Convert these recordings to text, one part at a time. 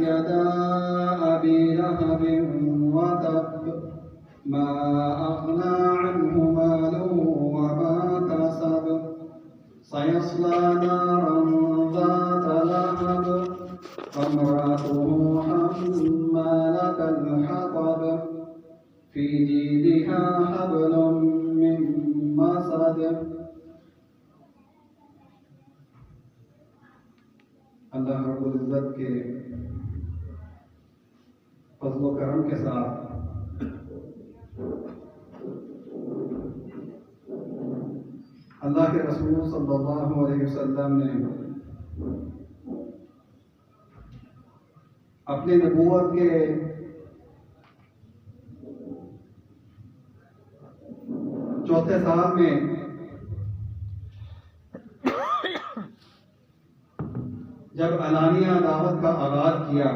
यदा अबी लहबिन वतब मा अग़ना अन्हु मालुहु वमा कसब सयस्ला नारन ज़ात लहब वम्रअतुहु हम्मालतल हतब फी जीदिहा हब्लुम मिन मसद। अल्लाह रब्बुल इज़्ज़त के फज़्ल व करम के साथ अल्लाह के रसूल सल्लल्लाहु अलैहि वसल्लम ने अपनी नबूवत के चौथे साल में जब अलानिया दावत का आगाज किया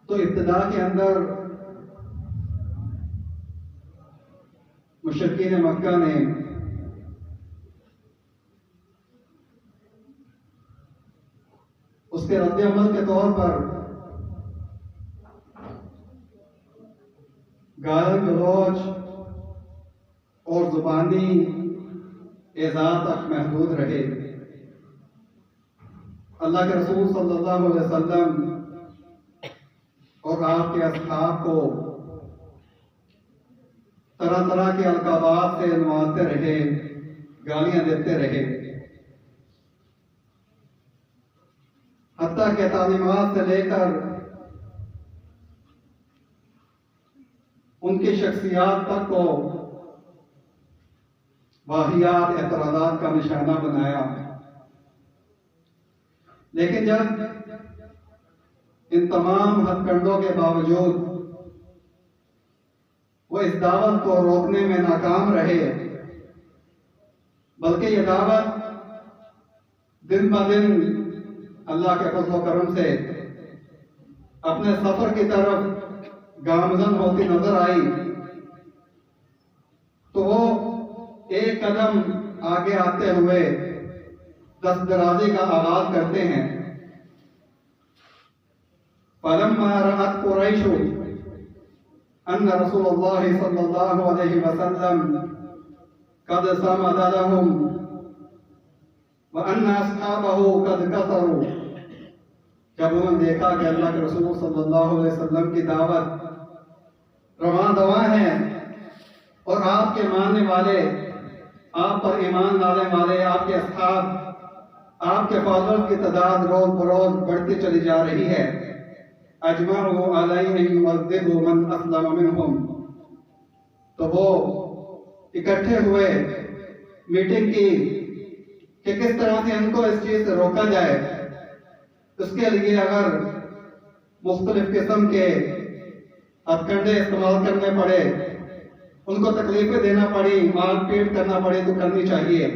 तो इब्तिदा के अंदर मुशरिकीन मक्का ने उसके रद्द-ए-अमल के तौर पर गाली गलौज और जुबानी एज़ाज़ तक महदूद रहे। अल्लाह के रसूल सल्लल्लाहु अलैहि वसल्लम और आपके असहाब को तरह तरह के अलकाबात से नवाजते रहे, गालियां देते रहे, हत्ता के तालीमात से लेकर उनकी शख्सियत तक को वाहियात एतराज़ात का निशाना बनाया। लेकिन जब इन तमाम हथकंडों के बावजूद वो इस दावत को रोकने में नाकाम रहे, बल्कि ये दावत दिन ब दिन अल्लाह के फज़्ल व करम से अपने सफर की तरफ गामज़न होती नजर आई, तो वो एक कदम आगे आते हुए दस्तदराजी का आगाज करते हैं। फलम्मा रअत कुरैशु अन्न रसूलुल्लाह सल्लल्लाहु अलैहि वसल्लम कद समद लहुम व अन्न अस्हाबहु कद कसरू, जब उन्होंने देखा कि अल्लाह के रसूल सल्लल्लाहु अलैहि वसल्लम की दावत रवां दवा है और आपके मानने वाले, आप पर ईमान लाने वाले, आपके अस्हाब, आपके फॉलोअर्स की तादाद रोज बरोज बढ़ती चली जा रही है। अजमअू अलैहि युअज़्ज़िबु मन अस्लम मिनहुम, तो वो इकट्ठे हुए, मीटिंग की कि किस तरह से इनको इस चीज से रोका जाए। उसके लिए अगर मुख्तलिफ किस्म के हथकंडे इस्तेमाल करने पड़े, उनको तकलीफें देना पड़ी, मार पीट करना पड़े तो करनी चाहिए।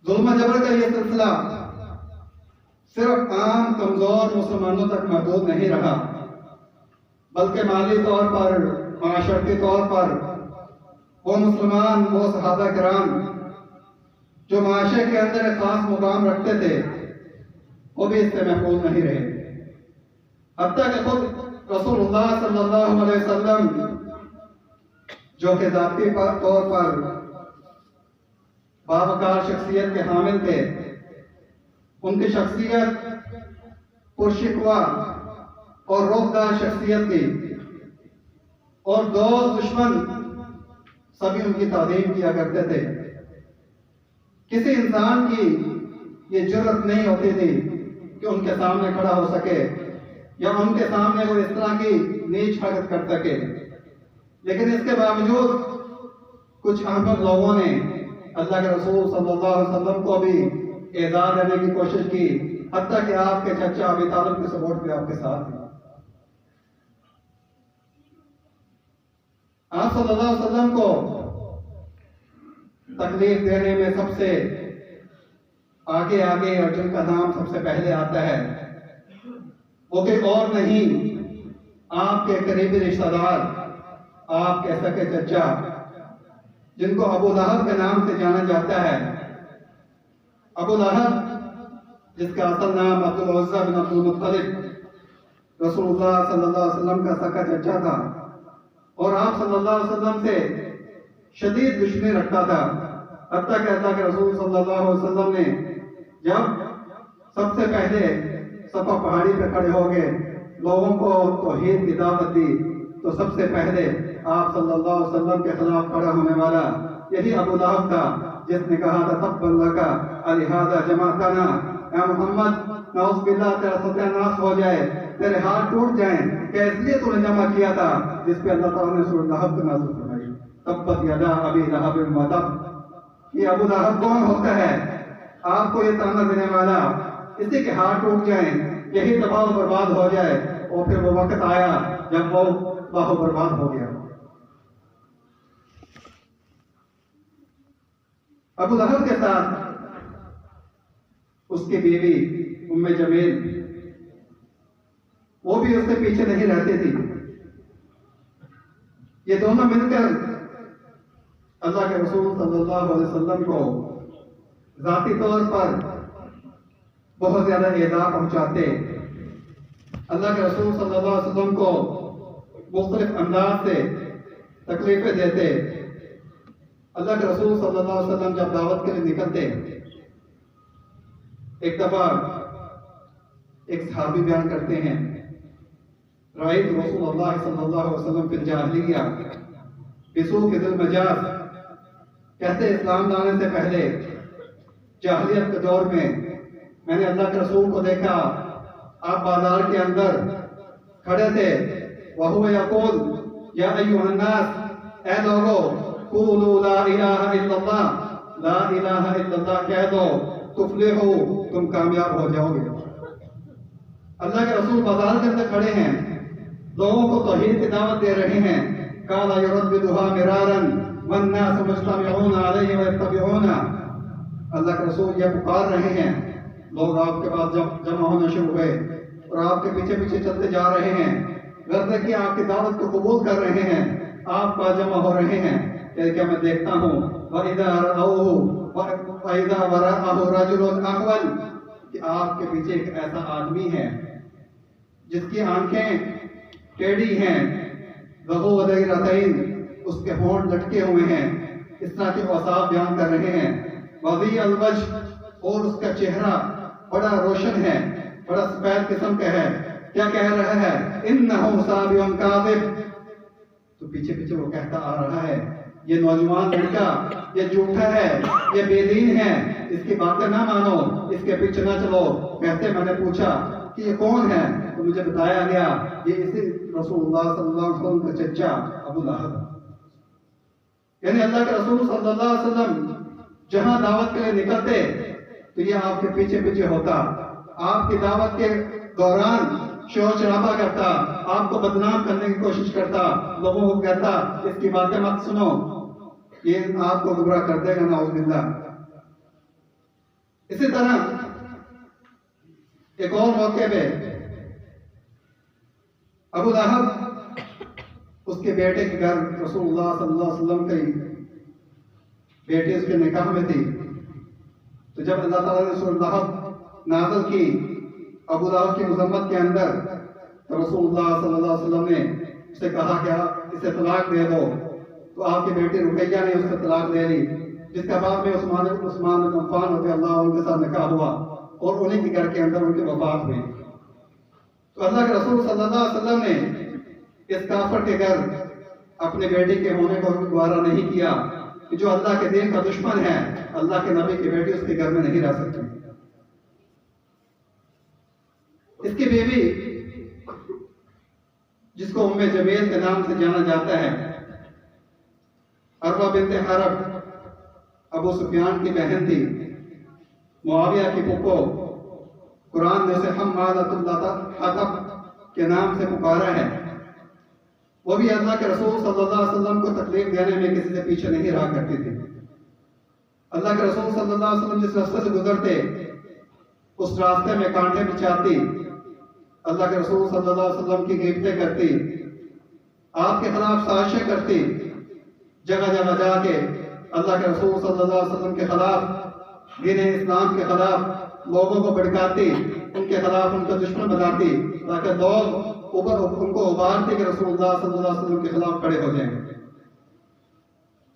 जुल्म जबर का ये सिलसिला सिर्फ आम कमजोर मुसलमानों तक महदूद नहीं रहा, बल्कि माली तौर पर, माशरती तौर पर वो मुसलमान, वो सहाबा किराम जो माशरे के अंदर एक खास मुकाम रखते थे, वो भी इससे महफूज नहीं रहे। हत्ता कि खुद रसूलुल्लाह सल्लल्लाहु अलैहि वसल्लम जो कि ज़ाती तौर पर बावकार शख्सियत के हामिल थे, उनकी शख्सियत पुरशिकवा और रोकदार शख्सियत थी और दोस्त दुश्मन सभी उनकी तारीफ किया करते थे। किसी इंसान की ये जुर्रत नहीं होती थी कि उनके सामने खड़ा हो सके या उनके सामने वो इस तरह की नीच हरकत कर सके, लेकिन इसके बावजूद कुछ अहमद लोगों ने अल्लाह के रसूल सल्लल्लाहु अलैहि वसल्लम को भी एजाज देने की कोशिश की, हत्ता कि आपके चचा अबी तालिब के सपोर्ट पे आपके साथ हैं। आप सल्लल्लाहु अलैहि वसल्लम को तकलीफ देने में सबसे आगे आगे और जिनका नाम सबसे पहले आता है वो कोई और नहीं, आपके करीबी रिश्तेदार, आपके सगे चचा, जिनको अबू लहब के नाम से जाना जाता है, अबू लहब, जिसका असल नाम अब्दुल उज़्ज़ा बिन अब्दुल मुत्तलिब रसूलुल्लाह सल्लल्लाहु अलैहि वसल्लम का सका चचा था और आप सल्लल्लाहु अलैहि वसल्लम से शदीद दुश्मनी रखता था। हत्ता कि अल्लाह के रसूल सल्लल्लाहु अलैहि वसल्लम ने जब सबसे पहले सफा पहाड़ी पर खड़े हो गए, लोगों को तौहीद की दावत दी, तो सबसे पहले आप सल्लल्लाहु अलैहि वसल्लम के खिलाफ खड़ा होने वाला यही अबू लहब था, जिसने कहा था तब्बन लका अलिहाजा जमाअतना, या मोहम्मद नाउज़ुबिल्लाह तेरा सत्यानाश हो जाए, तेरे हाथ टूट जाएं कि इसलिए तूने जमा किया था, जिस पे अल्लाह ताला ने सूरह लहब को नाज़िल फरमाई, तब्बत यदा अबी लहब व तब। ये अबू लहब कौन होता है? आपको ये ताना देने वाला, इसी के हाथ टूट जाएं, यही तबाह बर्बाद हो जाए। और फिर वो वक्त आया जब वो तबाह बर्बाद हो गया। अबू लहब के साथ उसकी बीवी उम्मे जमील, वो भी उससे पीछे नहीं रहती थी। ये दोनों मिलकर अल्लाह के रसूल सल्लल्लाहु अलैहि वसल्लम को जाती तौर पर बहुत ज्यादा एज़ा पहुंचाते। अल्लाह के रसूल सल्लल्लाहु अलैहि वसल्लम को मुख्तलिफ अंदाज से तकलीफें देते। अल्लाह के रसूल सल्लल्लाहु अलैहि वसल्लम जब दावत के लिए निकलते, एक दफा एक सहाबी बयान करते हैं, राइत रसूलुल्लाह सल्लल्लाहु अलैहि वसल्लम फिल जाहिलिया बिसूक़ ज़िल मजाज, कहते इस्लाम लाने से पहले जाहिलियत के दौर में मैंने अल्लाह के रसूल को देखा, आप बाजार के अंदर खड़े थे, वहुवा यक़ूल या अय्युहन्नास, ऐ लोगों, क़ूलू ला इलाहा इल्लल्लाह, ला इलाहा इल्लल्लाह कह दो, तुफ्लिहू, तुम कामयाब हो जाओगे। अल्लाह के रसूल बाजार के अंदर खड़े हैं, लोगों को तौहीद की दावत दे रहे हैं। काला युरद्दिदुहा मिरारन वन्नास मुज्तमिऊना अलैहि व यत्तबिऊना। अल्लाह के रसूल ये पुकार रहे हैं, लोग आपके पास जब जमा होना शुरू हुए और आपके पीछे पीछे चलते जा रहे हैं, गर्द की आपकी दावत को कबूल कर रहे हैं, आप पास जमा हो रहे हैं। क्या मैं देखता हूँ वइज़ा रअऊहु वइज़ा वराअहु रजुलुन अहवल, कि आपके पीछे एक ऐसा आदमी है जिसकी आंखें टेढ़ी हैं, लहू वदैरतैन, उसके होंठ लटके हुए हैं, इस तरह के औसाफ बयान कर रहे हैं। वज़ी अलवज, और उसका चेहरा बड़ा रोशन है, बड़ा सफेद किस्म का है। क्या कह रहा है? इन्नहु साबियुन काज़िब, तो पीछे पीछे वो कहता आ रहा है, ये नौजवान लड़का ये झूठा है, ये बेदीन है, इसकी बातें ना मानो, इसके पीछे ना चलो। कहते मैंने पूछा कि ये कौन है, तो मुझे बताया गया ये इसी रसूलुल्लाह सल्लल्लाहु अलैहि वसल्लम का चचा अबू लहब। यानी अल्लाह के रसूल सल्लल्लाहु अलैहि वसल्लम जहां दावत के लिए निकलते तो ये आपके पीछे पीछे होता, आपकी दावत के दौरान शोर शराबा करता, आपको बदनाम करने की कोशिश करता, लोगों को कहता इसकी बातें मत सुनो, ये आपको गुमराह कर देगा, नाउज़ुबिल्लाह। इसी तरह एक और मौके पे अबू लहब उसके बेटे के घर, रसूलुल्लाह सल्लल्लाहु अलैहि वसल्लम की बेटी उसके निकाह में थी, तो जब अल्लाह ताला ने सूरह लहब नाज़िल की अबू लहब की मज़म्मत के अंदर, तो रसूलुल्लाह सल्लल्लाहु अलैहि वसल्लम ने उसे कहा क्या इसे तलाक दे दो, तो आपकी बेटी रुकैया ने उसको तलाक दे दी, जिसका बाद में उस्मान बिन अफ़्फ़ान रज़ियल्लाहु अन्हु के साथ निकाह हुआ और उन्हीं के घर के अंदर उनकी वफ़ात हुई। तो अल्लाह के रसूल सल्लल्लाहु अलैहि वसल्लम ने इस काफिर के घर अपने बेटे के होने को गवारा नहीं किया कि जो अल्लाह के दीन का दुश्मन है, अल्लाह के नबी की बेटी उसके घर में नहीं रह सकती। इसकी बीवी, जिसको उम्मे जमील के नाम से जाना जाता है, अरवा बिन्ते हरब अबू सुफियान की बहन थी, मुआविया की फूफो। कुरान ने उसे हम्मालतुल हतब के नाम से पुकारा है। वो भी अल्लाह के रसूल सल्लल्लाहु अलैहि वसल्लम को तकलीफ देने में किसी से पीछे नहीं रहा करती थी। अल्लाह के रसूल सल्लल्लाहु अलैहि वसल्लम जिस रास्ते से गुजरते उस रास्ते में कांटे बिछाती, अल्लाह के रसूल सल्लल्लाहु अलैहि वसल्लम की गिरफ्तें करती, आपके खिलाफ साजिशें करती, जगह जगह जाके अल्लाह के रसूल सल्लल्लाहु अलैहि वसल्लम के खिलाफ दीन इस्लाम के खिलाफ लोगों को भड़काते, उनके खिलाफ उनका दुश्मन बनाते, ताकि लोग उनको उबारते कि रसूलुल्लाह सल्लल्लाहु अलैहि वसल्लम के खिलाफ खड़े हो जाएं।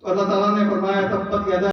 तो अल्लाह ताला ने फरमाया तब्बत यदा